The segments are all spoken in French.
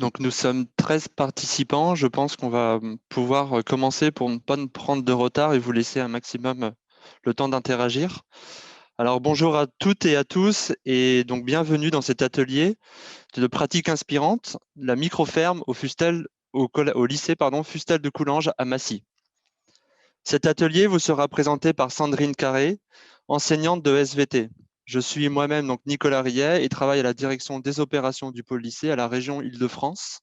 Donc, nous sommes 13 participants. Je pense qu'on va pouvoir commencer pour ne pas nous prendre de retard et vous laisser un maximum le temps d'interagir. Alors, bonjour à toutes et à tous et donc bienvenue dans cet atelier de pratique inspirante, la microferme au lycée Fustel de Coulanges à Massy. Cet atelier vous sera présenté par Sandrine Carré, enseignante de SVT. Je suis moi-même donc Nicolas Riet et travaille à la direction des opérations du pôle lycée à la région Île-de-France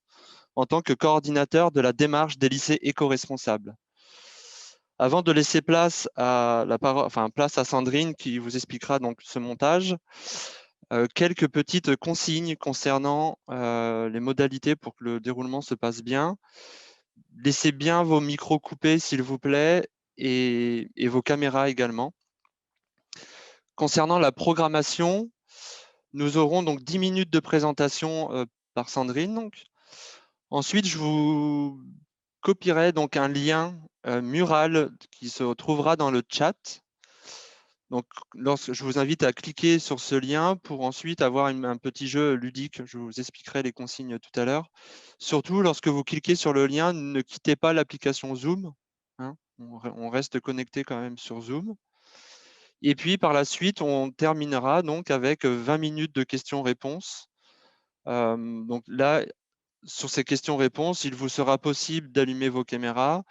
en tant que coordinateur de la démarche des lycées éco-responsables. Avant de laisser place à Sandrine qui vous expliquera donc ce montage, quelques petites consignes concernant les modalités pour que le déroulement se passe bien. Laissez bien vos micros coupés, s'il vous plaît, et vos caméras également. Concernant la programmation, nous aurons donc 10 minutes de présentation par Sandrine. Donc. Ensuite, je vous copierai donc un lien mural qui se trouvera dans le chat. Donc, je vous invite à cliquer sur ce lien pour ensuite avoir un petit jeu ludique. Je vous expliquerai les consignes tout à l'heure. Surtout, lorsque vous cliquez sur le lien, ne quittez pas l'application Zoom. Hein, on reste connecté quand même sur Zoom. Et puis, par la suite, on terminera donc avec 20 minutes de questions-réponses. Donc là, sur ces questions-réponses, il vous sera possible d'allumer vos caméras.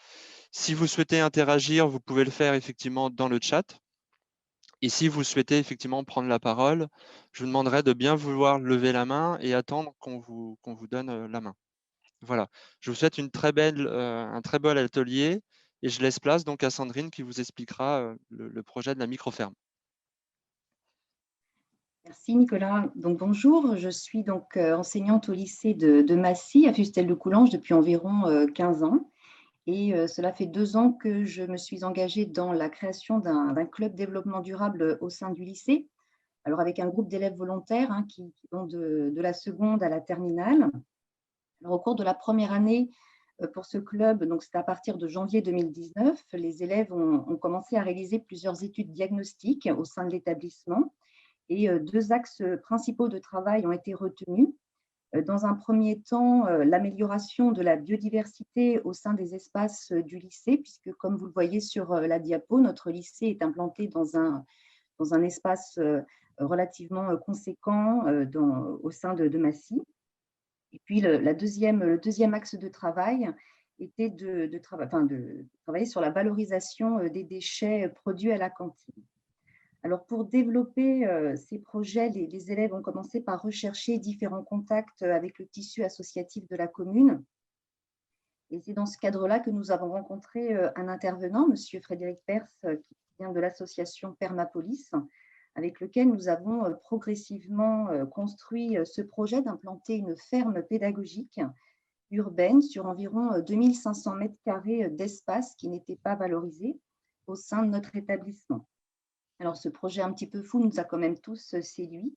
Si vous souhaitez interagir, vous pouvez le faire effectivement dans le chat. Et si vous souhaitez effectivement prendre la parole, je vous demanderai de bien vouloir lever la main et attendre qu'on vous donne la main. Voilà. Je vous souhaite un très bel atelier et je laisse place donc à Sandrine qui vous expliquera le projet de la microferme. Merci Nicolas. Donc bonjour, je suis donc enseignante au lycée de Massy à Fustel de Coulanges depuis environ 15 ans. Et cela fait 2 ans que je me suis engagée dans la création d'un club développement durable au sein du lycée. Alors avec un groupe d'élèves volontaires qui vont de la seconde à la terminale. Alors, au cours de la première année pour ce club, donc c'est à partir de janvier 2019, les élèves ont commencé à réaliser plusieurs études diagnostiques au sein de l'établissement. Et 2 axes principaux de travail ont été retenus. Dans un premier temps, l'amélioration de la biodiversité au sein des espaces du lycée, puisque comme vous le voyez sur la diapo, notre lycée est implanté dans un espace relativement conséquent au sein de Massy. Et puis le deuxième axe de travail était de travailler sur la valorisation des déchets produits à la cantine. Alors, pour développer ces projets, les élèves ont commencé par rechercher différents contacts avec le tissu associatif de la commune. Et c'est dans ce cadre-là que nous avons rencontré un intervenant, M. Frédéric Pers, qui vient de l'association Permapolis, avec lequel nous avons progressivement construit ce projet d'implanter une ferme pédagogique urbaine sur environ 2500 mètres carrés d'espace qui n'était pas valorisé au sein de notre établissement. Alors, ce projet un petit peu fou nous a quand même tous séduits,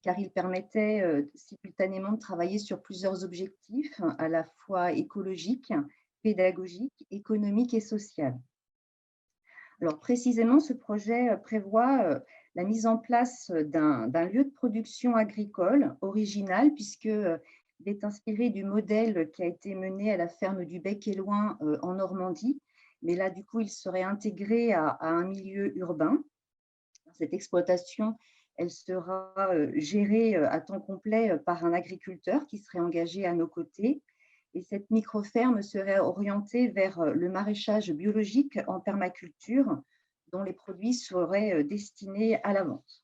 car il permettait simultanément de travailler sur plusieurs objectifs, à la fois écologiques, pédagogiques, économiques et sociaux. Alors, précisément, ce projet prévoit la mise en place d'un lieu de production agricole original, puisqu'il est inspiré du modèle qui a été mené à la ferme du Bec-et-Loing en Normandie. Mais là, du coup, il serait intégré à un milieu urbain. Cette exploitation, elle sera gérée à temps complet par un agriculteur qui serait engagé à nos côtés. Et cette microferme serait orientée vers le maraîchage biologique en permaculture, dont les produits seraient destinés à la vente.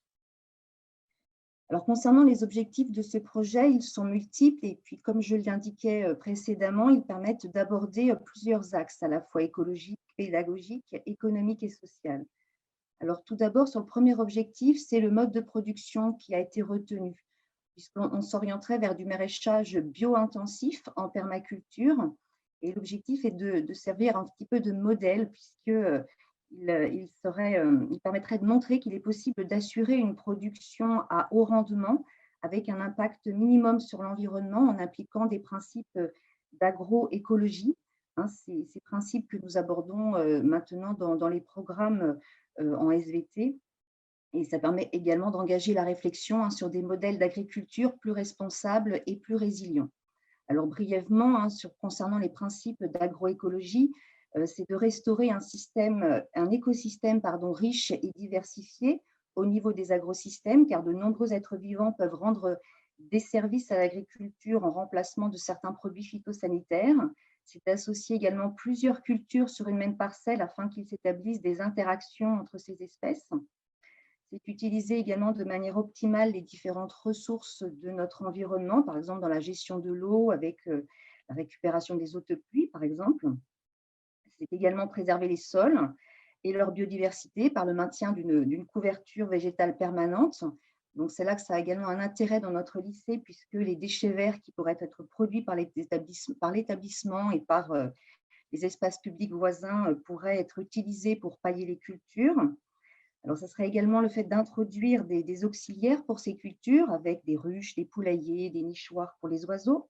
Alors, concernant les objectifs de ce projet, ils sont multiples et puis, comme je l'indiquais précédemment, ils permettent d'aborder plusieurs axes, à la fois écologiques, pédagogiques, économiques et sociaux. Alors, tout d'abord, sur le premier objectif, c'est le mode de production qui a été retenu, puisqu'on s'orienterait vers du maraîchage bio-intensif en permaculture. Et l'objectif est de servir un petit peu de modèle, puisqu'il permettrait de montrer qu'il est possible d'assurer une production à haut rendement avec un impact minimum sur l'environnement en appliquant des principes d'agroécologie. Ces principes que nous abordons maintenant dans les programmes en SVT. Et ça permet également d'engager la réflexion sur des modèles d'agriculture plus responsables et plus résilients. Alors brièvement, hein, concernant les principes d'agroécologie, c'est de restaurer un écosystème pardon, riche et diversifié au niveau des agrosystèmes, car de nombreux êtres vivants peuvent rendre des services à l'agriculture en remplacement de certains produits phytosanitaires. C'est d'associer également plusieurs cultures sur une même parcelle afin qu'il s'établisse des interactions entre ces espèces. C'est utiliser également de manière optimale les différentes ressources de notre environnement, par exemple dans la gestion de l'eau avec la récupération des eaux de pluie, par exemple. C'est également préserver les sols et leur biodiversité par le maintien d'une couverture végétale permanente. Donc, c'est là que ça a également un intérêt dans notre lycée, puisque les déchets verts qui pourraient être produits par l'établissement et par les espaces publics voisins pourraient être utilisés pour pailler les cultures. Alors, ça serait également le fait d'introduire des auxiliaires pour ces cultures, avec des ruches, des poulaillers, des nichoirs pour les oiseaux.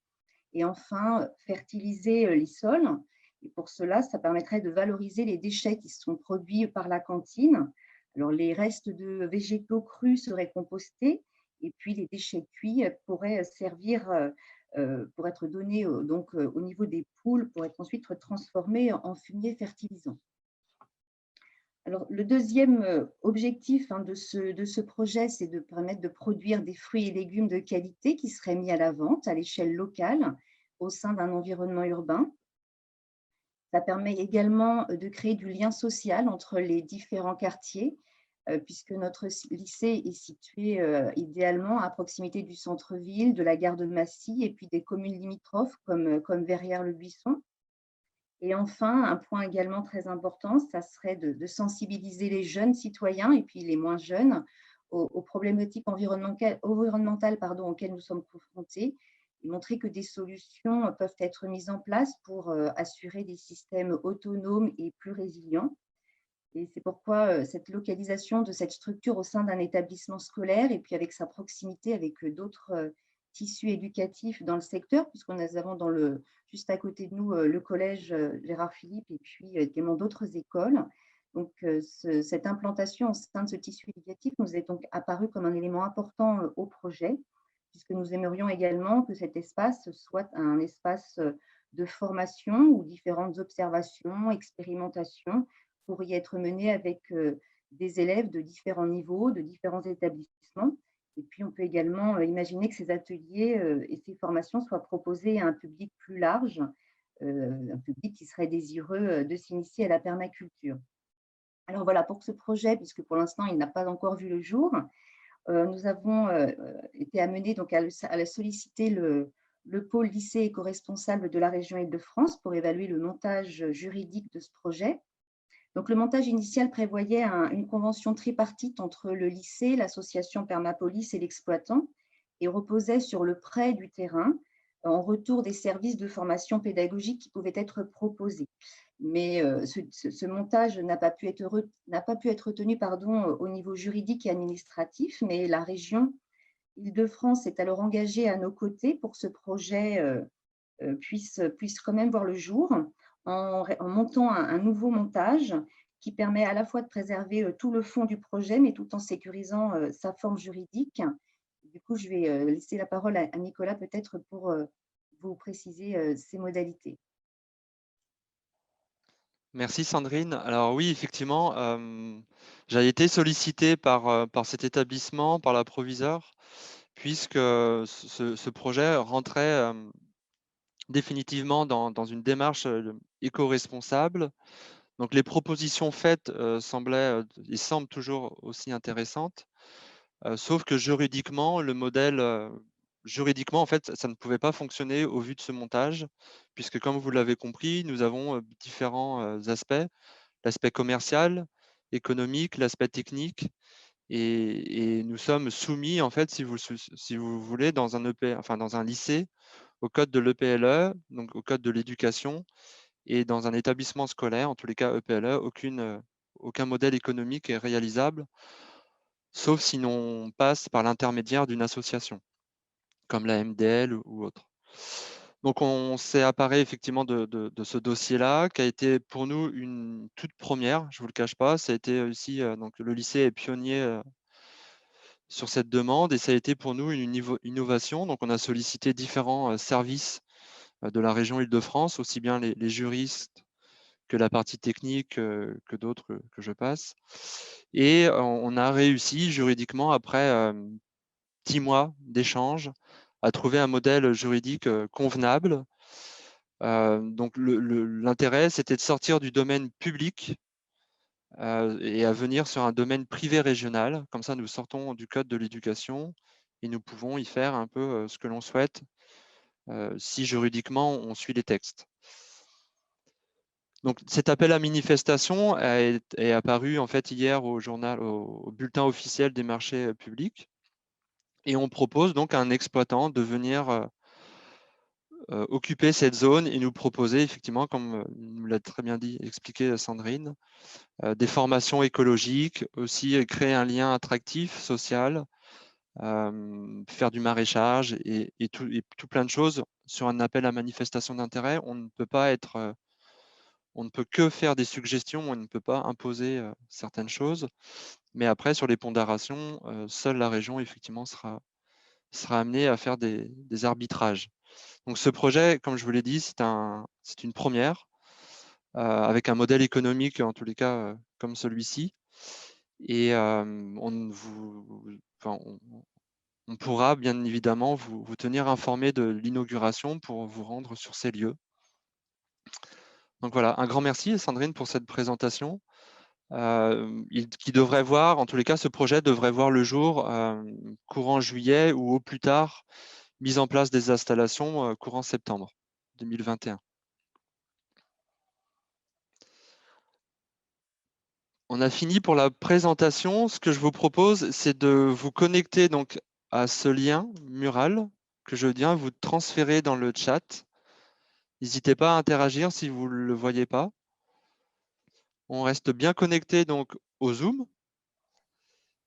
Et enfin, fertiliser les sols. Et pour cela, ça permettrait de valoriser les déchets qui sont produits par la cantine. Alors, les restes de végétaux crus seraient compostés et puis les déchets cuits pourraient servir pour être donnés au niveau des poules pour être ensuite transformés en fumier fertilisant. Alors, le deuxième objectif hein, de ce projet, c'est de permettre de produire des fruits et légumes de qualité qui seraient mis à la vente à l'échelle locale au sein d'un environnement urbain. Ça permet également de créer du lien social entre les différents quartiers, puisque notre lycée est situé idéalement à proximité du centre-ville, de la gare de Massy et puis des communes limitrophes comme Verrières-le-Buisson. Et enfin, un point également très important, ça serait de sensibiliser les jeunes citoyens et puis les moins jeunes aux problématiques environnementales auxquelles nous sommes confrontés et montrer que des solutions peuvent être mises en place pour assurer des systèmes autonomes et plus résilients. Et c'est pourquoi cette localisation de cette structure au sein d'un établissement scolaire et puis avec sa proximité avec d'autres tissus éducatifs dans le secteur, puisqu'on avons juste à côté de nous le collège Gérard Philippe et puis également d'autres écoles. Donc, cette implantation au sein de ce tissu éducatif nous est donc apparue comme un élément important au projet, puisque nous aimerions également que cet espace soit un espace de formation où différentes observations, expérimentations pour y être mené avec des élèves de différents niveaux, de différents établissements. Et puis, on peut également imaginer que ces ateliers et ces formations soient proposés à un public plus large, un public qui serait désireux de s'initier à la permaculture. Alors voilà, pour ce projet, puisque pour l'instant, il n'a pas encore vu le jour, nous avons été amenés donc, à solliciter le pôle lycée éco-responsable de la région Île-de-France pour évaluer le montage juridique de ce projet. Donc, le montage initial prévoyait une convention tripartite entre le lycée, l'association Permapolis et l'exploitant et reposait sur le prêt du terrain en retour des services de formation pédagogique qui pouvaient être proposés. Mais ce montage n'a pas pu être retenu au niveau juridique et administratif, mais la région Île-de-France est alors engagée à nos côtés pour que ce projet puisse quand même voir le jour en montant un nouveau montage qui permet à la fois de préserver tout le fond du projet, mais tout en sécurisant sa forme juridique. Du coup, je vais laisser la parole à Nicolas peut-être pour vous préciser ces modalités. Merci Sandrine. Alors oui, effectivement, j'ai été sollicité par cet établissement, par la proviseure, puisque ce projet rentrait définitivement dans une démarche éco-responsable. Donc les propositions faites semblaient et semblent toujours aussi intéressantes, sauf que juridiquement, le modèle, juridiquement, en fait, ça ne pouvait pas fonctionner au vu de ce montage, puisque comme vous l'avez compris, nous avons différents aspects, l'aspect commercial, économique, l'aspect technique, et nous sommes soumis, en fait, si vous voulez, dans un enfin, dans un lycée, au code de l'EPLE, donc au code de l'éducation, et dans un établissement scolaire, en tous les cas EPLE, aucun modèle économique est réalisable, sauf si l'on passe par l'intermédiaire d'une association, comme la MDL ou autre. Donc on s'est apparé effectivement de ce dossier-là, qui a été pour nous une toute première, je ne vous le cache pas. Ça a été aussi, donc le lycée est pionnier sur cette demande, et ça a été pour nous une innovation. Donc on a sollicité différents services de la région Île-de-France, aussi bien les juristes que la partie technique, que d'autres que je passe. Et on a réussi juridiquement, après 10 mois d'échanges, à trouver un modèle juridique convenable. Donc l'intérêt, c'était de sortir du domaine public et à venir sur un domaine privé régional. Comme ça, nous sortons du code de l'éducation et nous pouvons y faire un peu ce que l'on souhaite si juridiquement on suit les textes. Donc cet appel à manifestation est apparu en fait hier au journal, au bulletin officiel des marchés publics, et on propose donc à un exploitant de venir occuper cette zone et nous proposer effectivement, comme nous l'a très bien dit, expliqué Sandrine, des formations écologiques, aussi créer un lien attractif, social, faire du maraîchage et tout plein de choses sur un appel à manifestation d'intérêt. On ne peut pas être, on ne peut que faire des suggestions, on ne peut pas imposer certaines choses. Mais après, sur les pondérations, seule la région effectivement sera amenée à faire des arbitrages. Donc ce projet, comme je vous l'ai dit, c'est une première, avec un modèle économique, en tous les cas, comme celui-ci. Et enfin, on pourra bien évidemment vous tenir informé de l'inauguration pour vous rendre sur ces lieux. Donc voilà, un grand merci Sandrine pour cette présentation. Qui devrait voir, en tous les cas, ce projet devrait voir le jour courant juillet ou au plus tard, mise en place des installations courant septembre 2021. On a fini pour la présentation. Ce que je vous propose, c'est de vous connecter donc à ce lien mural que je viens vous transférer dans le chat. N'hésitez pas à interagir si vous ne le voyez pas. On reste bien connecté donc au Zoom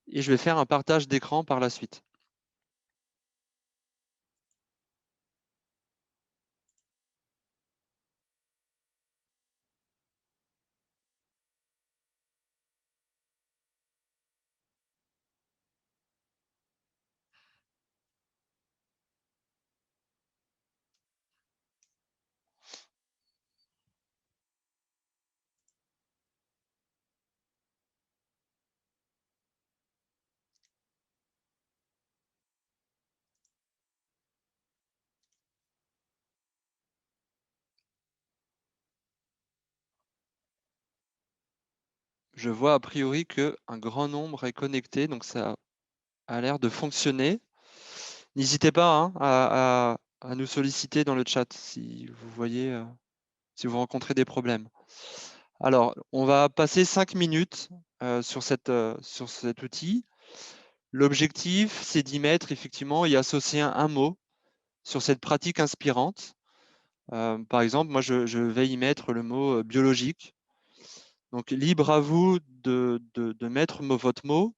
et je vais faire un partage d'écran par la suite. Je vois a priori qu'un grand nombre est connecté, donc ça a l'air de fonctionner. N'hésitez pas hein, à nous solliciter dans le chat si vous voyez, si vous rencontrez des problèmes. Alors, on va passer 5 minutes sur cet outil. L'objectif, c'est d'y mettre effectivement et associer un mot sur cette pratique inspirante. Par exemple, moi, je vais y mettre le mot biologique. Donc, libre à vous de mettre votre mot.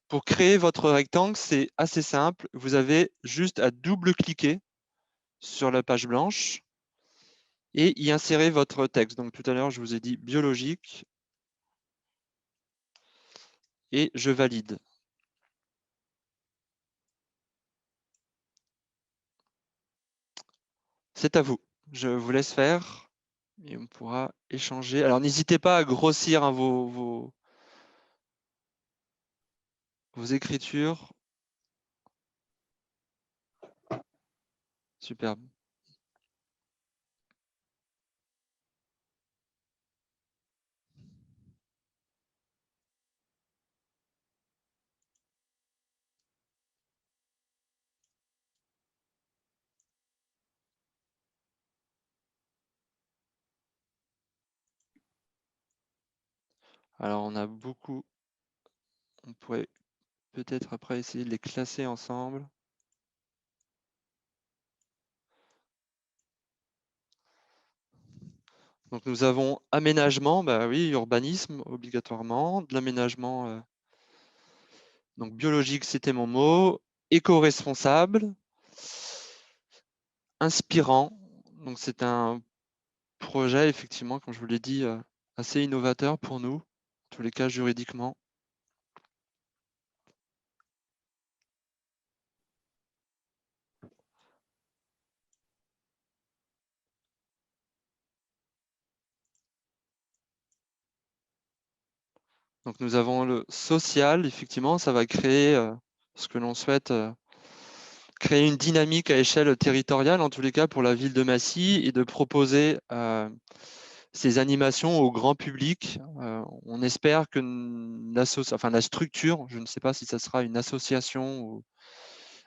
Pour créer votre rectangle, c'est assez simple. Vous avez juste à double-cliquer sur la page blanche et y insérer votre texte. Donc, tout à l'heure, je vous ai dit biologique et je valide. C'est à vous. Je vous laisse faire et on pourra échanger. Alors, n'hésitez pas à grossir hein, vos écritures. Superbe. Alors, on a beaucoup. On pourrait peut-être après essayer de les classer ensemble. Donc, nous avons aménagement, bah oui, urbanisme obligatoirement, de l'aménagement. Donc, biologique, c'était mon mot. Éco-responsable. Inspirant. Donc, c'est un projet, effectivement, comme je vous l'ai dit, assez innovateur pour nous, en tous les cas juridiquement. Donc nous avons le social, effectivement, ça va créer ce que l'on souhaite, créer une dynamique à échelle territoriale, en tous les cas pour la ville de Massy, et de proposer ces animations au grand public. On espère que la structure, je ne sais pas si ça sera une association ou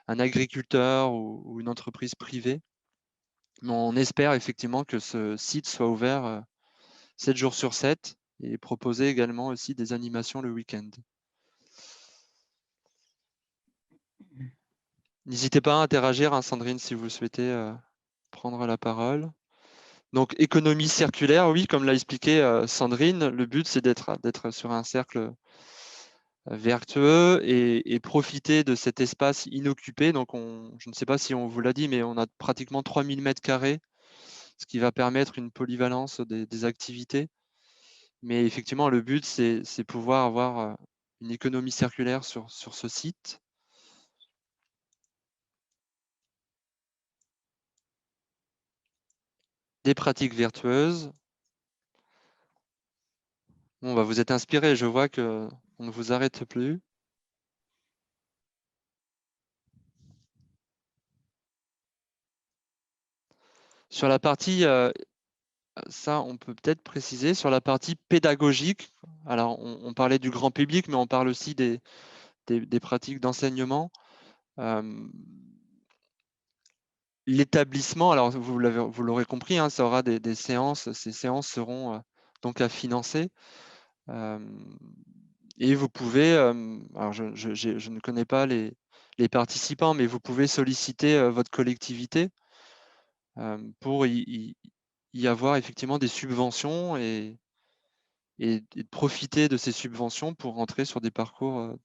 un agriculteur ou une entreprise privée, mais on espère effectivement que ce site soit ouvert 7 jours sur 7 et proposer également aussi des animations le week-end. N'hésitez pas à interagir, hein, Sandrine, si vous souhaitez prendre la parole. Donc, économie circulaire, oui, comme l'a expliqué Sandrine, le but, c'est d'être sur un cercle vertueux et profiter de cet espace inoccupé. Donc, je ne sais pas si on vous l'a dit, mais on a pratiquement 3000 mètres carrés, ce qui va permettre une polyvalence des activités. Mais effectivement, le but, c'est pouvoir avoir une économie circulaire sur ce site. Des pratiques vertueuses. Bon, bah, vous êtes inspiré, je vois qu'on ne vous arrête plus. Sur la partie, ça, on peut peut-être préciser, sur la partie pédagogique, alors on parlait du grand public, mais on parle aussi des pratiques d'enseignement. L'établissement, alors vous l'aurez compris, hein, ça aura des séances, ces séances seront donc à financer. Et vous pouvez, alors je ne connais pas les participants, mais vous pouvez solliciter votre collectivité pour y avoir effectivement des subventions et de profiter de ces subventions pour rentrer sur des parcours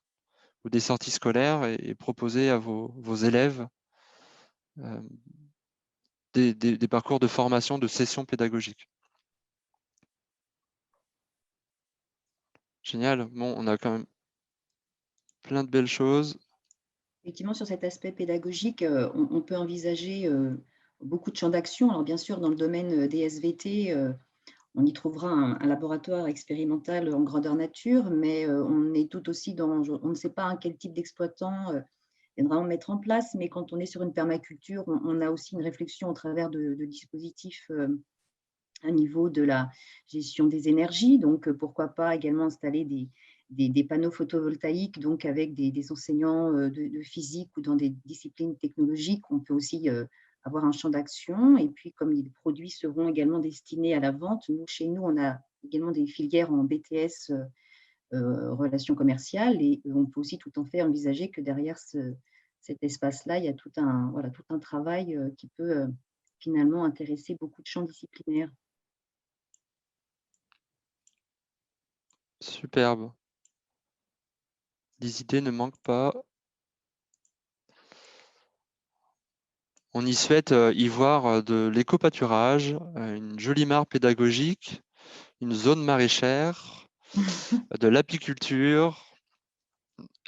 ou des sorties scolaires et proposer à vos élèves des parcours de formation, de sessions pédagogiques. Génial. Bon, on a quand même plein de belles choses. Effectivement, sur cet aspect pédagogique, on peut envisager beaucoup de champs d'action. Alors bien sûr, dans le domaine des SVT, on y trouvera un laboratoire expérimental en grandeur nature, mais on est tout aussi dans, on ne sait pas quel type d'exploitant viendra en mettre en place, mais quand on est sur une permaculture, on a aussi une réflexion au travers de dispositifs à niveau de la gestion des énergies. Donc, pourquoi pas également installer des panneaux photovoltaïques, donc avec des enseignants de physique ou dans des disciplines technologiques. On peut aussi avoir un champ d'action. Et puis, comme les produits seront également destinés à la vente, nous, chez nous, on a également des filières en BTS relations commerciales. Et on peut aussi tout en fait envisager que derrière cet espace-là, il y a voilà, tout un travail qui peut finalement intéresser beaucoup de champs disciplinaires. Superbe. Les idées ne manquent pas. On y souhaite y voir de l'éco-pâturage, une jolie mare pédagogique, une zone maraîchère, de l'apiculture,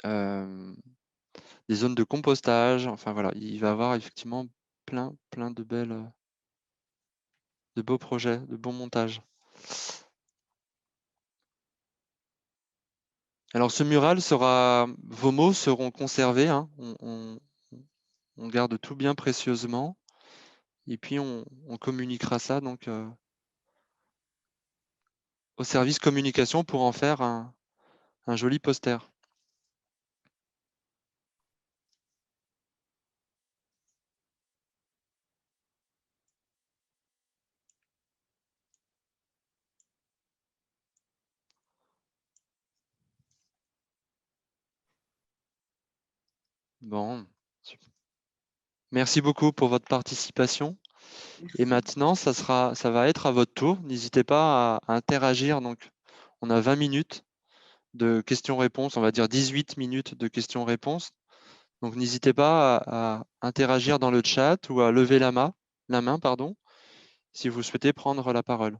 des zones de compostage. Enfin voilà, il va y avoir effectivement plein de beaux projets, de bons montages. Alors ce mural sera, vos mots seront conservés, hein. On garde tout bien précieusement et puis on communiquera ça donc au service communication pour en faire un joli poster. Bon, super. Merci beaucoup pour votre participation. Et Merci. maintenant, ça va être à votre tour. N'hésitez pas à interagir. Donc, on a 20 minutes de questions-réponses, on va dire 18 minutes de questions-réponses. Donc, n'hésitez pas à interagir dans le chat ou à lever la main, pardon, si vous souhaitez prendre la parole.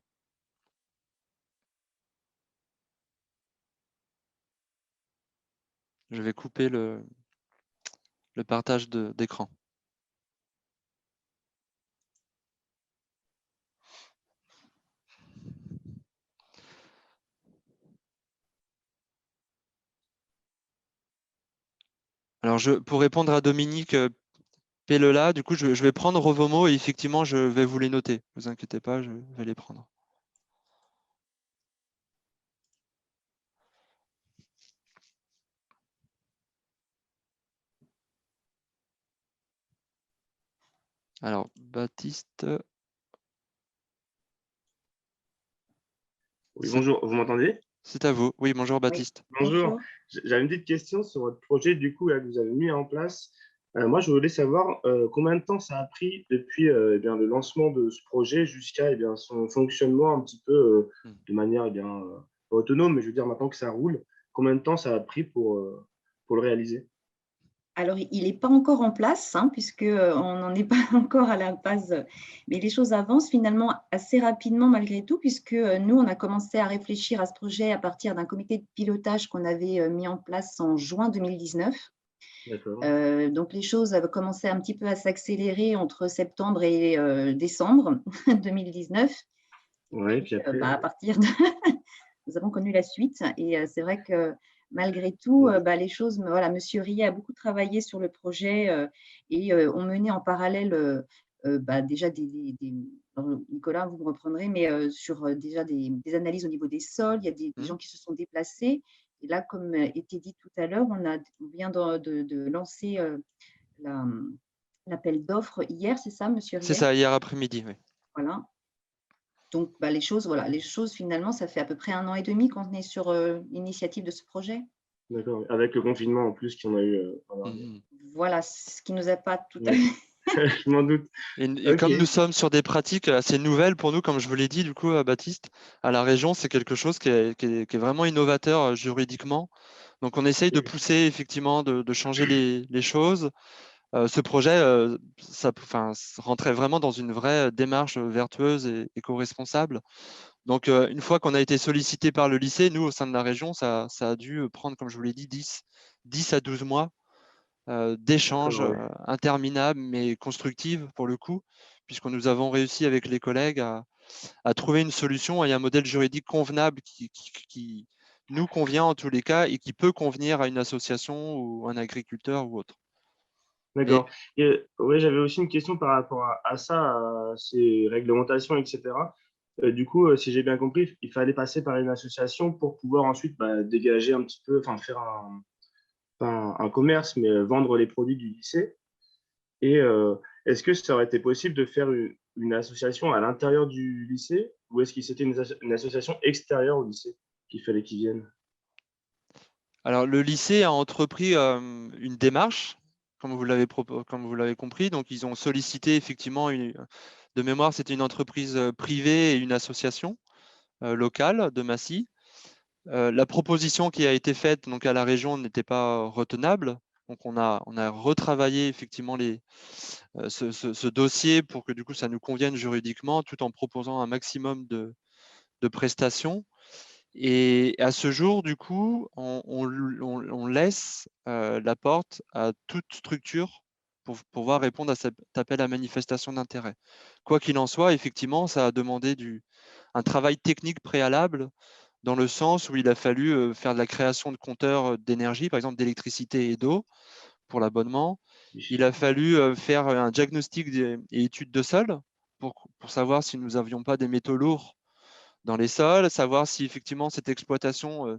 Je vais couper le partage d'écran. Alors, pour répondre à Dominique Pellela, du coup, je vais prendre vos mots et effectivement, je vais vous les noter. Ne vous inquiétez pas, je vais les prendre. Alors, Baptiste, Oui, bonjour, vous m'entendez? c'est à vous. Oui, bonjour Oui, Baptiste. Bonjour, bonjour. j'avais une petite question sur votre projet du coup là, que vous avez mis en place. Moi, je voulais savoir combien de temps ça a pris depuis eh bien, le lancement de ce projet jusqu'à eh bien, son fonctionnement un petit peu Hmm. de manière pas autonome, mais je veux dire maintenant que ça roule, combien de temps ça a pris pour le réaliser? Alors, il n'est pas encore en place, hein, puisque on n'en est pas encore à la phase, mais les choses avancent finalement assez rapidement malgré tout, puisque nous, on a commencé à réfléchir à ce projet à partir d'un comité de pilotage qu'on avait mis en place en juin 2019. D'accord. Donc, les choses avaient commencé un petit peu à s'accélérer entre septembre et décembre 2019. Et Ouais, puis, puis après, à partir de nous avons connu la suite et c'est vrai que malgré tout, ouais. les choses voilà, monsieur Rillet a beaucoup travaillé sur le projet, et ont mené en parallèle, déjà des alors Nicolas, vous me reprendrez, mais sur, déjà des analyses au niveau des sols. Il y a des Hmm. gens qui se sont déplacés et là, comme était dit tout à l'heure, on vient de lancer, la, l'appel d'offres hier, c'est ça, monsieur C'est Rillet? ça, hier après-midi, oui. Voilà. Donc, les choses finalement, ça fait à peu près 1 an et demi qu'on est sur, l'initiative de ce projet. D'accord. Avec le confinement en plus qu'il y en a eu pendant l'année. Mhm. Voilà, ce qui nous a pas tout à Ouais, fait je m'en doute. Et Ok. comme nous sommes sur des pratiques assez nouvelles pour nous, comme je vous l'ai dit, du coup, Baptiste, à la région, c'est quelque chose qui est vraiment innovateur juridiquement. Donc, on essaye de Ok. pousser, effectivement, de changer les choses. Ce projet, rentrait vraiment dans une vraie démarche vertueuse et éco-responsable. Donc, une fois qu'on a été sollicité par le lycée, nous, au sein de la région, ça a dû prendre, comme je vous l'ai dit, 10 à 12 mois d'échanges D'accord, ouais. interminables, mais constructives pour le coup, puisque nous avons réussi avec les collègues à trouver une solution et un modèle juridique convenable qui nous convient en tous les cas et qui peut convenir à une association ou un agriculteur ou autre. Mais D'accord. Et ouais, j'avais aussi une question par rapport à ça, à ces réglementations, etc. Du coup, si j'ai bien compris, il fallait passer par une association pour pouvoir ensuite dégager un petit peu, enfin faire pas un commerce, mais vendre les produits du lycée. Et est-ce que ça aurait été possible de faire une association à l'intérieur du lycée ou est-ce que c'était une association extérieure au lycée qu'il fallait qu'ils viennent? alors, le lycée a entrepris une démarche, comme vous l'avez compris. Donc, ils ont sollicité effectivement, de mémoire, c'était une entreprise privée et une association locale de Massy. La proposition qui a été faite donc, à la région n'était pas retenable. Donc, on a retravaillé effectivement ce dossier pour que du coup, ça nous convienne juridiquement tout en proposant un maximum de prestations. Et à ce jour, du coup, on laisse la porte à toute structure pour pouvoir répondre à cet appel à manifestation d'intérêt. Quoi qu'il en soit, effectivement, ça a demandé un travail technique préalable dans le sens où il a fallu faire de la création de compteurs d'énergie, par exemple d'électricité et d'eau pour l'abonnement. Il a fallu faire un diagnostic et études de sol pour savoir si nous n'avions pas des métaux lourds dans les sols, savoir si effectivement cette exploitation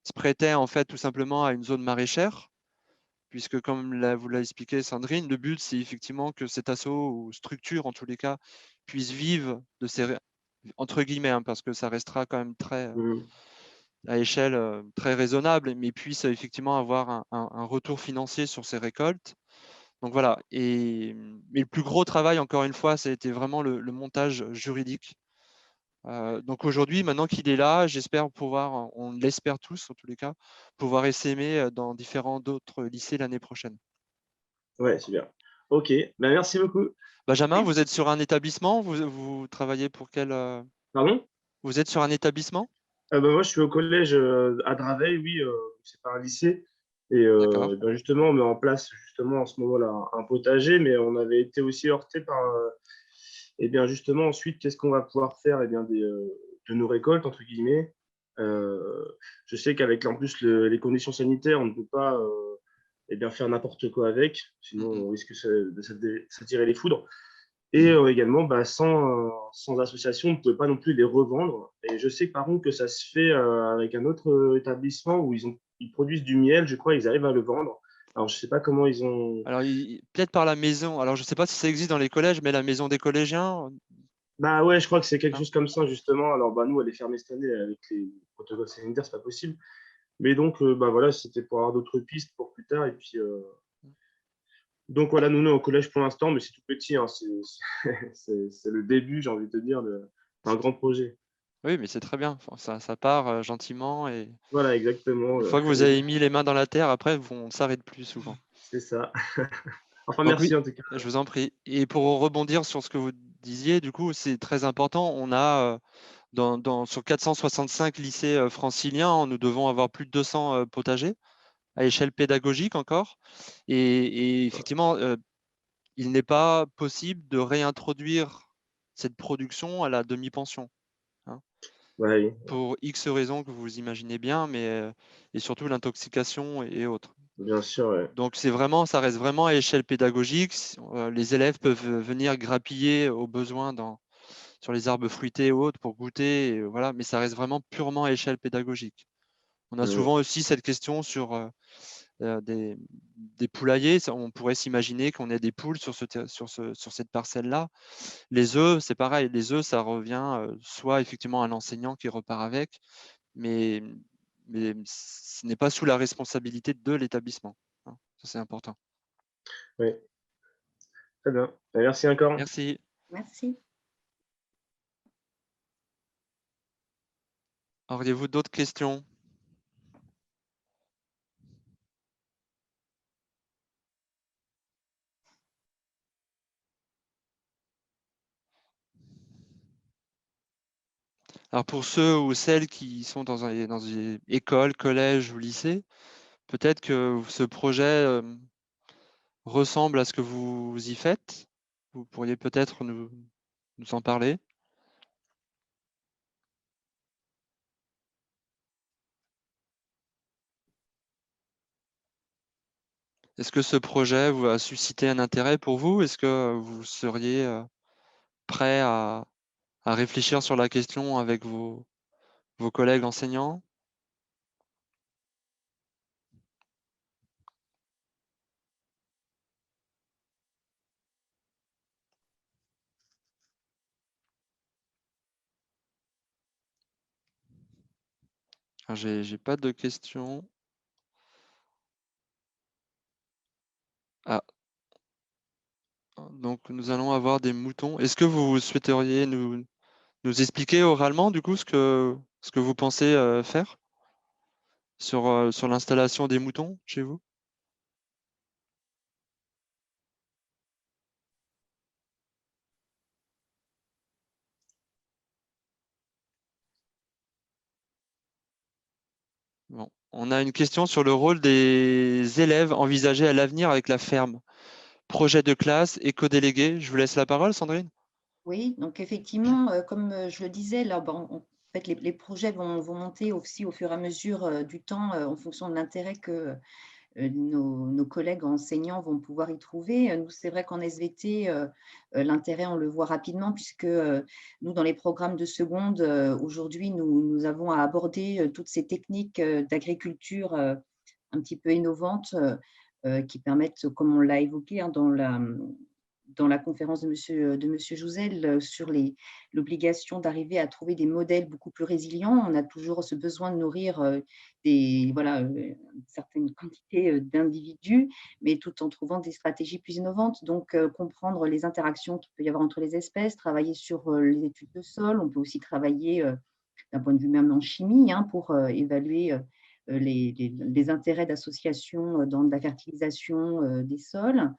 se prêtait en fait tout simplement à une zone maraîchère, puisque comme vous l'a expliqué Sandrine, le but c'est effectivement que cet assaut ou structure en tous les cas puisse vivre de ces entre guillemets, hein, parce que ça restera quand même très Mhm. à échelle très raisonnable, mais puisse effectivement avoir un retour financier sur ses récoltes. Donc voilà. Mais le plus gros travail, encore une fois, ça a été vraiment le montage juridique. Donc aujourd'hui, maintenant qu'il est là, j'espère pouvoir, on l'espère tous en tous les cas, pouvoir essaimer dans différents d'autres lycées l'année prochaine. Ouais, super. Ok, merci beaucoup. Benjamin, vous merci. êtes sur un établissement? Vous travaillez pour quel Pardon? Vous êtes sur un établissement? Moi, je suis au collège à Draveil, oui, c'est pas un lycée. Et D'accord. justement, on met en place justement en ce moment-là un potager, mais on avait été aussi heurté par, et bien justement, ensuite, qu'est-ce qu'on va pouvoir faire eh bien, de nos récoltes, entre guillemets. Je sais qu'avec en plus les conditions sanitaires, on ne peut pas eh bien, faire n'importe quoi avec, sinon on risque de s'attirer les foudres. Et également, sans association, on ne pouvait pas non plus les revendre. Et je sais par contre que ça se fait avec un autre établissement où ils produisent du miel, je crois, ils arrivent à le vendre. Alors, je ne sais pas comment ils ont… Alors, peut-être par la maison. Alors, je ne sais pas si ça existe dans les collèges, mais la maison des collégiens, Bah ouais, je crois que c'est quelque hein. chose comme ça, justement. Alors, nous, elle est fermée cette année avec les protocoles sanitaires, c'est pas possible. Mais donc, voilà, c'était pour avoir d'autres pistes pour plus tard. Et puis, donc voilà, nous, on est au collège pour l'instant, mais c'est tout petit, hein. C'est le début, j'ai envie de te dire, d'un grand projet. Oui, mais c'est très bien. Enfin, ça part gentiment et Voilà, exactement. une fois que vous avez mis les mains dans la terre, après, on ne s'arrête plus souvent. C'est ça. Enfin, Donc oui, merci en tout cas. je vous en prie. Et pour rebondir sur ce que vous disiez, du coup, c'est très important. On a sur 465 lycées franciliens, nous devons avoir plus de 200 potagers à échelle pédagogique encore. Et effectivement, il n'est pas possible de réintroduire cette production à la demi-pension, hein, Ouais, pour X raisons que vous imaginez bien, mais et surtout l'intoxication et autres. bien sûr. Ouais. Donc ça reste vraiment à échelle pédagogique. Les élèves peuvent venir grappiller au besoin sur les arbres fruités ou autres pour goûter, et voilà, mais ça reste vraiment purement à échelle pédagogique. On a souvent aussi cette question sur des poulaillers. On pourrait s'imaginer qu'on ait des poules sur cette parcelle-là. Les œufs, c'est pareil. Les œufs, ça revient soit effectivement à l'enseignant qui repart avec, mais, mais ce n'est pas sous la responsabilité de l'établissement, hein. Ça, c'est important. Oui, très bien. Merci encore. Merci. Merci. Auriez-vous d'autres questions? Alors pour ceux ou celles qui sont dans une école, collège ou lycée, peut-être que ce projet ressemble à ce que vous y faites. Vous pourriez peut-être nous en parler. Est-ce que ce projet a suscité un intérêt pour vous? Est-ce que vous seriez prêt à réfléchir sur la question avec vos collègues enseignants? J'ai pas de questions. Ah, donc nous allons avoir des moutons. Est-ce que vous souhaiteriez nous expliquer oralement du coup ce que vous pensez faire sur l'installation des moutons chez vous? Bon. On a une question sur le rôle des élèves envisagés à l'avenir avec la ferme. Projet de classe, éco-délégué. Je vous laisse la parole, Sandrine. Oui, donc effectivement, comme je le disais, là, en fait, les projets vont monter aussi au fur et à mesure du temps en fonction de l'intérêt que nos collègues enseignants vont pouvoir y trouver. Nous, c'est vrai qu'en SVT, l'intérêt, on le voit rapidement puisque nous, dans les programmes de seconde, aujourd'hui, nous avons à aborder toutes ces techniques d'agriculture un petit peu innovantes qui permettent, comme on l'a évoqué hein, dans la conférence de monsieur Jouzel sur l'obligation d'arriver à trouver des modèles beaucoup plus résilients. On a toujours ce besoin de nourrir une certaine quantité d'individus, mais tout en trouvant des stratégies plus innovantes. Donc, comprendre les interactions qu'il peut y avoir entre les espèces, travailler sur les études de sol. On peut aussi travailler d'un point de vue même en chimie hein, pour évaluer les intérêts d'association dans la fertilisation des sols.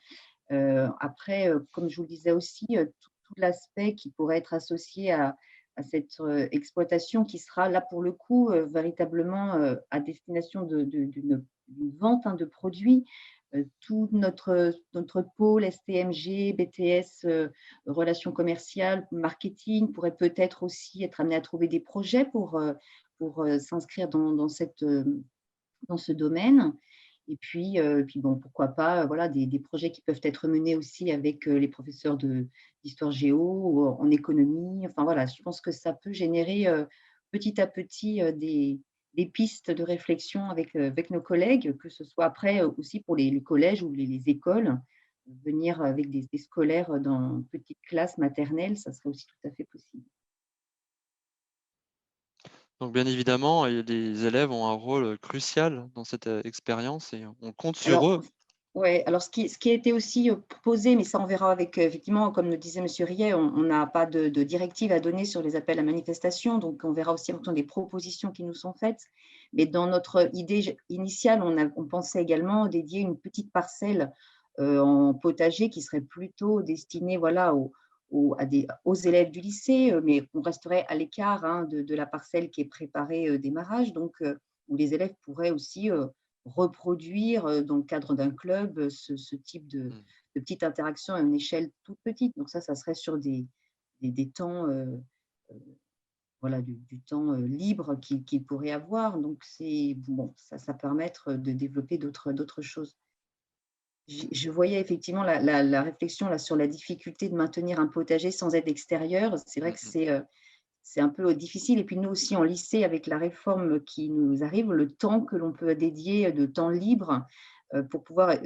Après, comme je vous le disais aussi, tout l'aspect qui pourrait être associé à cette exploitation qui sera là pour le coup véritablement à destination d'une vente hein, de produits. Tout notre pôle STMG, BTS, relations commerciales, marketing pourrait peut-être aussi être amené à trouver des projets pour s'inscrire dans ce domaine. Et puis bon, pourquoi pas voilà, des projets qui peuvent être menés aussi avec les professeurs d'histoire géo ou en économie. Enfin voilà, je pense que ça peut générer petit à petit des pistes de réflexion avec nos collègues, que ce soit après aussi pour les collèges ou les écoles. Venir avec des scolaires dans petite classe maternelle, ça serait aussi tout à fait possible. Donc, bien évidemment, les élèves ont un rôle crucial dans cette expérience et on compte sur Alors, eux. ouais, alors ce qui a été aussi proposé, mais ça on verra avec, effectivement, comme le disait Monsieur Riet, on n'a pas de directive à donner sur les appels à manifestation, donc on verra aussi en fonction des propositions qui nous sont faites. Mais dans notre idée initiale, on pensait également dédier une petite parcelle en potager qui serait plutôt destinée voilà, aux élèves du lycée, mais on resterait à l'écart hein, de la parcelle qui est préparée démarrage, donc où les élèves pourraient aussi reproduire dans le cadre d'un club ce type Mm. de petite interaction à une échelle toute petite. Donc ça serait sur des temps, voilà, du temps libre qu'ils pourraient avoir. Donc c'est bon, ça permettre de développer d'autres choses. Je voyais effectivement la réflexion là, sur la difficulté de maintenir un potager sans aide extérieure. C'est vrai Mm, que mm. c'est un peu difficile. Et puis nous aussi, en lycée, avec la réforme qui nous arrive, le temps que l'on peut dédier de temps libre pour pouvoir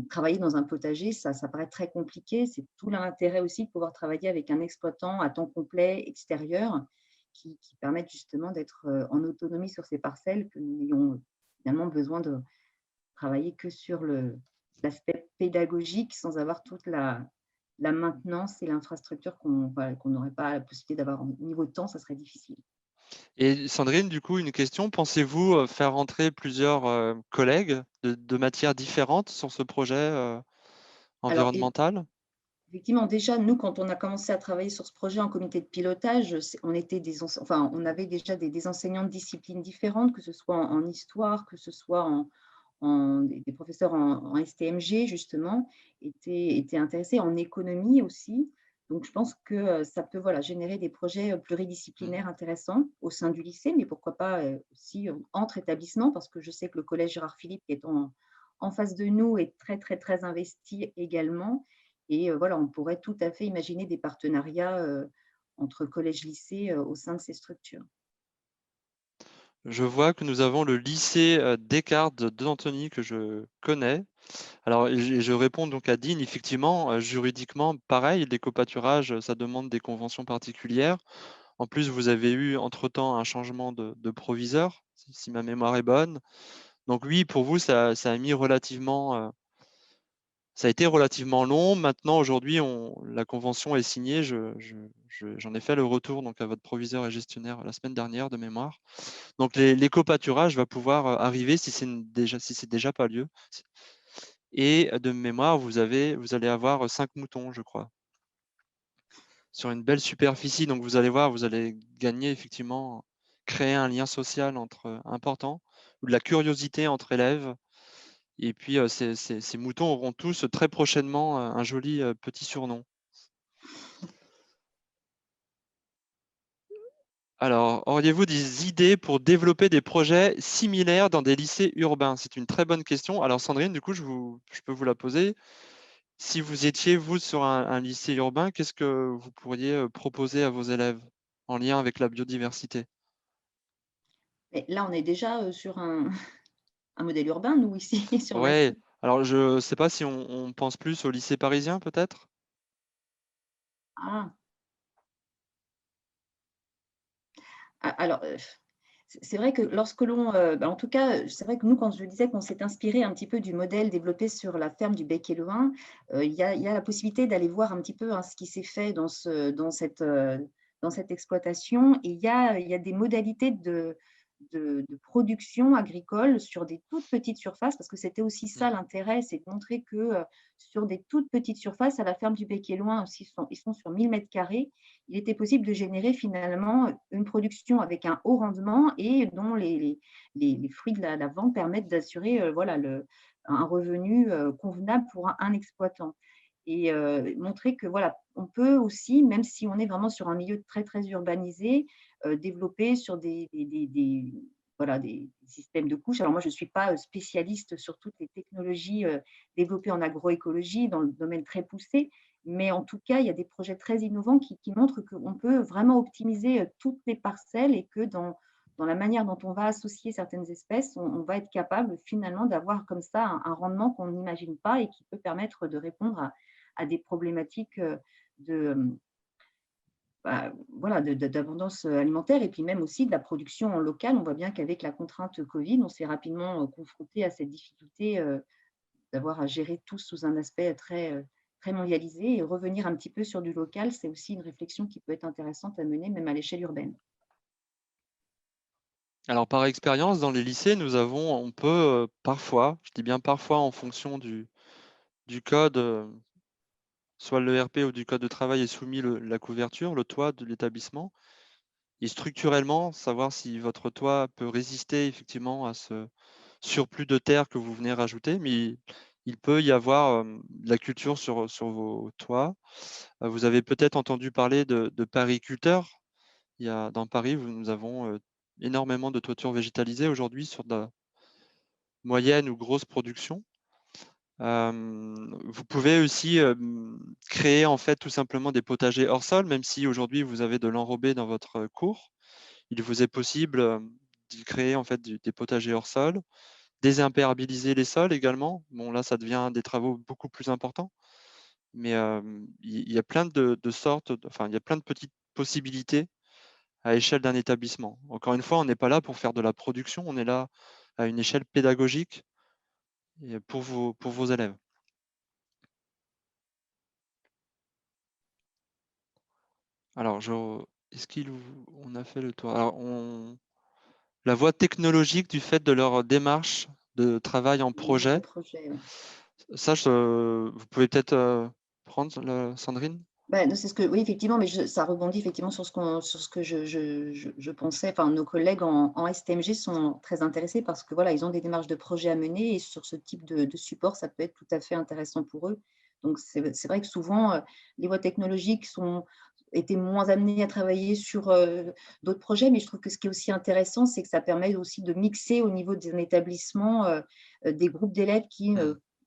travailler dans un potager, ça paraît très compliqué. C'est tout l'intérêt aussi de pouvoir travailler avec un exploitant à temps complet extérieur qui permette justement d'être en autonomie sur ces parcelles, que nous n'ayons finalement besoin de travailler que sur l'aspect pédagogique sans avoir toute la maintenance et l'infrastructure voilà, qu'on n'aurait pas la possibilité d'avoir au niveau de temps, ça serait difficile. Et Sandrine, du coup, une question. Pensez-vous faire rentrer plusieurs collègues de matières différentes sur ce projet Alors, environnemental? effectivement, déjà, nous, quand on a commencé à travailler sur ce projet en comité de pilotage, on était enfin, on avait déjà des enseignants de disciplines différentes, que ce soit en histoire, que ce soit des professeurs en STMG, justement, étaient intéressés en économie aussi. Donc, je pense que ça peut voilà, générer des projets Mm. pluridisciplinaires intéressants au sein du lycée, mais pourquoi pas aussi entre établissements, parce que je sais que le collège Gérard Philippe, qui est en face de nous, est très, très, très investi également. Et voilà, on pourrait tout à fait imaginer des partenariats entre collèges-lycées au sein de ces structures. Je vois que nous avons le lycée Descartes d'Antony que je connais. Alors, je réponds donc à Dean, effectivement, juridiquement, pareil, l'éco-pâturage, ça demande des conventions particulières. En plus, vous avez eu entre-temps un changement de proviseur, si ma mémoire est bonne. Donc oui, pour vous, ça a mis relativement, ça a été relativement long. Maintenant, aujourd'hui, la convention est signée. J'en ai fait le retour donc, à votre proviseur et gestionnaire la semaine dernière de mémoire. Donc l'éco-pâturage va pouvoir arriver si c'est déjà pas lieu. Et de mémoire, vous allez avoir 5 moutons, je crois, sur une belle superficie. Donc vous allez voir, vous allez gagner effectivement, créer un lien social important, ou de la curiosité entre élèves. Et puis ces moutons auront tous très prochainement un joli petit surnom. Alors, auriez-vous des idées pour développer des projets similaires dans des lycées urbains? C'est une très bonne question. Alors, Sandrine, du coup, je peux vous la poser. Si vous étiez, vous, sur un lycée urbain, qu'est-ce que vous pourriez proposer à vos élèves en lien avec la biodiversité? Mais là, on est déjà sur un modèle urbain, nous, ici, sur Ouais, Massy. alors je ne sais pas si on pense plus au lycée parisien, peut-être? Ah, alors, c'est vrai que lorsque en tout cas, c'est vrai que nous, quand je disais qu'on s'est inspiré un petit peu du modèle développé sur la ferme du Bec-et-Loing, il y a la possibilité d'aller voir un petit peu hein, ce qui s'est fait dans cette exploitation. Et il y a des modalités de production agricole sur des toutes petites surfaces, parce que c'était aussi ça Mm. l'intérêt, c'est de montrer que sur des toutes petites surfaces, à la ferme du Bec-et-Loing, ils sont sur 1000 mètres carrés, il était possible de générer finalement une production avec un haut rendement et dont les fruits de la vente permettent d'assurer voilà, un revenu convenable pour un exploitant. Et montrer que voilà, on peut aussi, même si on est vraiment sur un milieu très, très urbanisé, développer sur voilà, des systèmes de couches. Alors moi, je ne suis pas spécialiste sur toutes les technologies développées en agroécologie, dans le domaine très poussé, mais en tout cas, il y a des projets très innovants qui montrent qu'on peut vraiment optimiser toutes les parcelles et que dans la manière dont on va associer certaines espèces, on va être capable finalement d'avoir comme ça un rendement qu'on n'imagine pas et qui peut permettre de répondre à des problématiques de, voilà, d'abondance alimentaire et puis même aussi de la production en local. On voit bien qu'avec la contrainte Covid, on s'est rapidement confronté à cette difficulté d'avoir à gérer tout sous un aspect très mondialisé et revenir un petit peu sur du local, c'est aussi une réflexion qui peut être intéressante à mener même à l'échelle urbaine. Alors, par expérience, dans les lycées, on peut parfois, je dis bien parfois, en fonction du code, soit l'ERP ou du code de travail est soumis la couverture, le toit de l'établissement, et structurellement, savoir si votre toit peut résister effectivement à ce surplus de terre que vous venez rajouter, mais il peut y avoir de la culture sur vos toits. Vous avez peut-être entendu parler de pariculteurs. Dans Paris, nous avons énormément de toitures végétalisées aujourd'hui sur de la moyenne ou grosse production. Vous pouvez aussi créer en fait tout simplement des potagers hors sol, même si aujourd'hui vous avez de l'enrobé dans votre cour. Il vous est possible de créer en fait des potagers hors sol, désimperméabiliser les sols également. Bon, là, ça devient des travaux beaucoup plus importants, mais il y a plein de sortes, enfin, il y a plein de petites possibilités à l'échelle d'un établissement. Encore une fois, on n'est pas là pour faire de la production, on est là à une échelle pédagogique et pour vos élèves. Alors, est-ce qu'on a fait le tour? Alors, la voie technologique du fait de leur démarche de travail en Démarche de projet, projet, ouais. ça, vous pouvez peut-être prendre, Sandrine? C'est ce que, oui, effectivement, mais ça rebondit effectivement sur ce que je pensais. Enfin, nos collègues en STMG sont très intéressés parce que voilà, ils ont des démarches de projet à mener et sur ce type de support, ça peut être tout à fait intéressant pour eux. Donc, c'est vrai que souvent, les voies technologiques étaient moins amenées à travailler sur d'autres projets, mais je trouve que ce qui est aussi intéressant, c'est que ça permet aussi de mixer au niveau d'un établissement des groupes d'élèves qui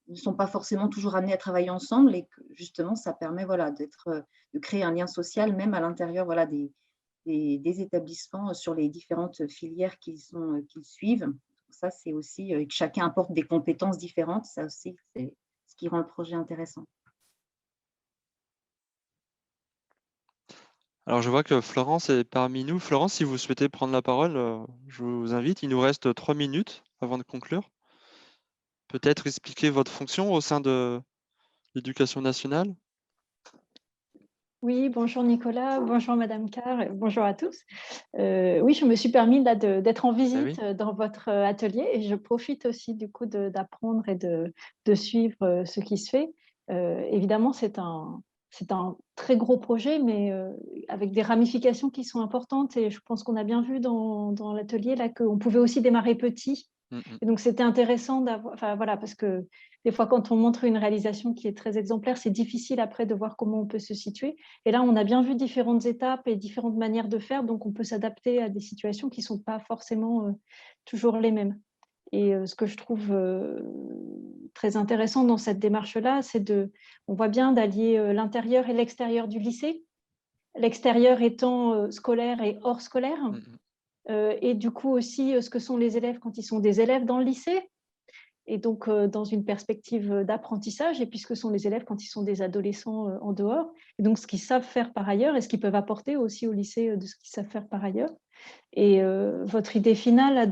ne sont pas forcément toujours amenés à travailler ensemble et que justement, ça permet voilà, de créer un lien social même à l'intérieur voilà, des établissements sur les différentes filières qu'ils suivent. Ça, c'est aussi que chacun apporte des compétences différentes. Ça aussi, c'est ce qui rend le projet intéressant. Alors, je vois que Florence est parmi nous. Florence, si vous souhaitez prendre la parole, je vous invite. Il nous reste 3 minutes avant de conclure. Peut-être expliquer votre fonction au sein de l'Éducation nationale. Oui, bonjour Nicolas, bonjour Madame Carr, bonjour à tous. Oui, je me suis permis là d'être en visite dans votre atelier et je profite aussi du coup d'apprendre et de suivre ce qui se fait. Évidemment, c'est un très gros projet, mais avec des ramifications qui sont importantes et je pense qu'on a bien vu dans l'atelier là qu'on pouvait aussi démarrer petit. Et donc, c'était intéressant d'avoir, enfin voilà, parce que des fois, quand on montre une réalisation qui est très exemplaire, c'est difficile après de voir comment on peut se situer. Et là, on a bien vu différentes étapes et différentes manières de faire, donc on peut s'adapter à des situations qui ne sont pas forcément toujours les mêmes. Et ce que je trouve très intéressant dans cette démarche-là, on voit bien d'allier l'intérieur et l'extérieur du lycée, l'extérieur étant scolaire et hors scolaire. Et du coup aussi ce que sont les élèves quand ils sont des élèves dans le lycée, et donc dans une perspective d'apprentissage, et puis ce que sont les élèves quand ils sont des adolescents en dehors, et donc ce qu'ils savent faire par ailleurs, et ce qu'ils peuvent apporter aussi au lycée de ce qu'ils savent faire par ailleurs. Et votre idée finale,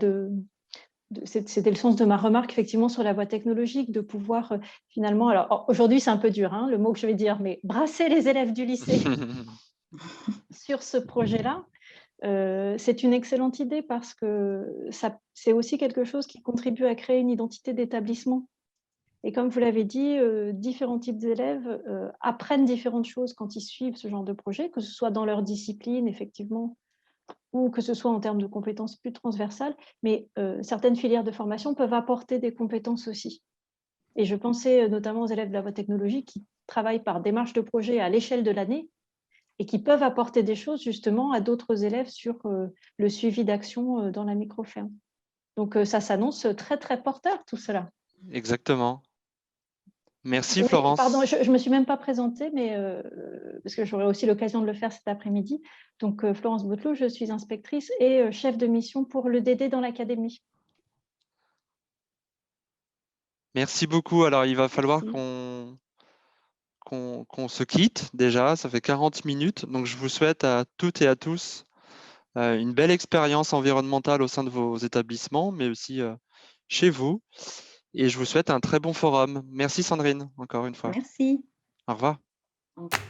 c'était le sens de ma remarque effectivement sur la voie technologique, de pouvoir finalement, alors aujourd'hui c'est un peu dur, le mot que je vais dire, mais brasser les élèves du lycée sur ce projet-là. C'est une excellente idée parce que c'est aussi quelque chose qui contribue à créer une identité d'établissement. Et comme vous l'avez dit, différents types d'élèves apprennent différentes choses quand ils suivent ce genre de projet, que ce soit dans leur discipline, effectivement, ou que ce soit en termes de compétences plus transversales. Mais certaines filières de formation peuvent apporter des compétences aussi. Et je pensais notamment aux élèves de la voie technologique qui travaillent par démarche de projet à l'échelle de l'année, et qui peuvent apporter des choses justement à d'autres élèves sur le suivi d'action dans la microferme. Donc, ça s'annonce très, très porteur, tout cela. Exactement. Merci, Oui, Florence. pardon, je ne me suis même pas présentée, mais parce que j'aurai aussi l'occasion de le faire cet après-midi. Donc, Florence Bouteloup, je suis inspectrice et chef de mission pour l'EDD dans l'académie. Merci beaucoup. Alors, il va falloir Merci. qu'on se quitte déjà. Ça fait 40 minutes. Donc, je vous souhaite à toutes et à tous une belle expérience environnementale au sein de vos établissements, mais aussi chez vous. Et je vous souhaite un très bon forum. Merci, Sandrine, encore une fois. Merci. Au revoir. Au revoir.